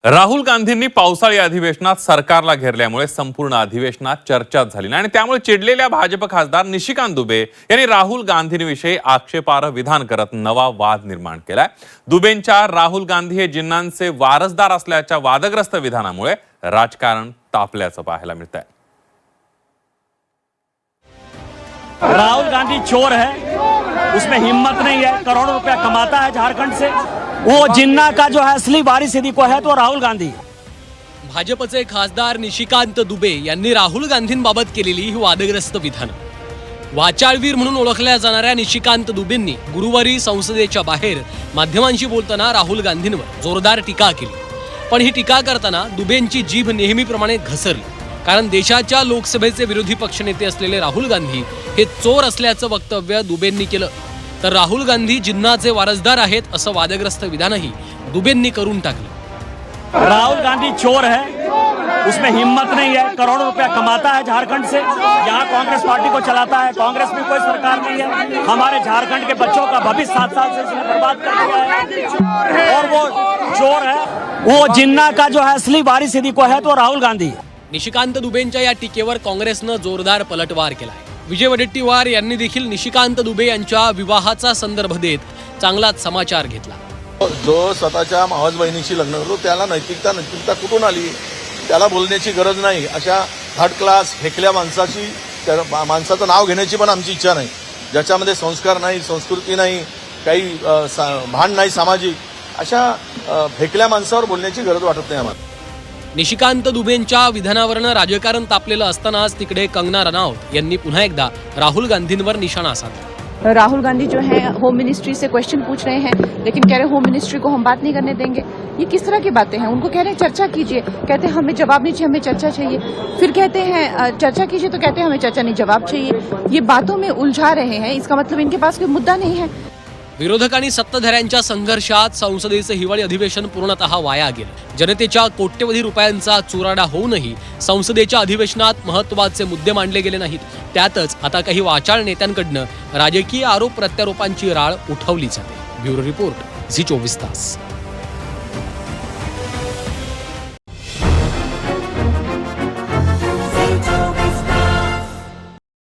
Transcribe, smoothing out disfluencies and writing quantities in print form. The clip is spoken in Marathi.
राहुल गांधींनी पावसाळी अधिवेशनात सरकारला घेरल्यामुळे संपूर्ण अधिवेशनात चर्चाच झाली नाही आणि त्यामुळे चिडलेल्या भाजप खासदार निशिकांत दुबे यांनी राहुल गांधींविषयी आक्षेपार्ह विधान करत नवा वाद निर्माण केलाय। दुबेंच्या राहुल गांधी हे जिन्नांचे वारसदार असल्याच्या वादग्रस्त विधानामुळे राजकारण तापल्याचं पाहायला मिळतंय। राहुल गांधी चोर है, उसमें हिम्मत नहीं है, करोड़ों रुपया कमाता है झारखंड से। वो जिन्ना का जो है असली वारिस यदि कोई है तो राहुल गांधी। भाजपचे खासदार निशिकांत दुबे यांनी राहुल गांधींबाबत केलेली ही वादग्रस्त विधान। वाचाळवीर म्हणून ओळखल्या जाणाऱ्या निशिकांत दुबेंनी गुरुवारी संसदेच्या बाहेर माध्यमांशी बोलताना राहुल गांधींवर जोरदार टीका केली। पण ही टीका करताना दुबेंची जीभ नेहमीप्रमाणे घसरली, कारण देशाच्या लोकसभेचे विरोधी पक्षनेते असलेले राहुल गांधी हे चोर असल्याचं वक्तव्य दुबेंनी केलं, तर राहुल गांधी जिन्नाचे वारसदार आहेत असं वादग्रस्त विधानही दुबेंनी करून टाकलं। राहुल गांधी चोर है, उसमें हिम्मत नहीं है, करोड़ों रुपया कमाता है झारखंड से, यहाँ कांग्रेस पार्टी को चलाता है। कांग्रेस में कोई सरकार नहीं है, हमारे झारखंड के बच्चों का भविष्य 7 साल से इसने बर्बाद कर दिया है और वो चोर है। वो जिन्ना का जो है असली वारिस यदि कोई है तो राहुल गांधी। निशिकांत दुबेंच्या या टीकेवर काँग्रेसनं जोरदार पलटवार केलाय। विजय वडेट्टीवार यांनी देखील निशिकांत दुबे यांच्या विवाहाचा संदर्भ देत चांगलाच समाचार घेतला। जो स्वतःच्या मावस बहिणीशी लग्न करतो त्याला नैतिकता कुठून आली, त्याला बोलण्याची गरज नाही। अशा थर्ड क्लास फेकल्या माणसाचं नाव घेण्याची पण आमची इच्छा नाही, ज्याच्यामध्ये संस्कार नाही, संस्कृती नाही, काही भान नाही सामाजिक, अशा फेकल्या माणसावर बोलण्याची गरज वाटत नाही आम्हाला। निशिकांत दुबेंच्या विधानावरनं राजकारण तापलेलं असतानाच तिकडे कंगना रनौत यांनी पुन्हा एकदा राहुल गांधींवर निशाणा साधला। राहुल गांधी जो है होम मिनिस्ट्री से क्वेश्चन पूछ रहे हैं, लेकिन कह रहे होम मिनिस्ट्री को हम बात नहीं करने देंगे। ये किस तरह की बातें हैं? उनको कह रहे हैं चर्चा कीजिए, कहते हैं हमें जवाब नहीं चाहिए, हमें चर्चा चाहिए। फिर कहते हैं चर्चा कीजिए तो कहते हैं हमें चर्चा नहीं, जवाब चाहिए। ये बातों में उलझा रहे हैं, इसका मतलब इनके पास कोई मुद्दा नहीं है। विरोधक आणि सत्ताधाऱ्यांच्या संघर्षात संसदेचं हिवाळी अधिवेशन पूर्णतः वाया गेलं। जनतेच्या कोट्यवधी रुपयांचा चुराडा होऊनही संसदेच्या अधिवेशनात महत्त्वाचे मुद्दे मांडले गेले नाहीत। त्यातच आता काही वाचाळ नेत्यांकडनं राजकीय आरोप प्रत्यारोपांची राळ उठवली जाते। ब्युरो रिपोर्ट, झी 24 तास।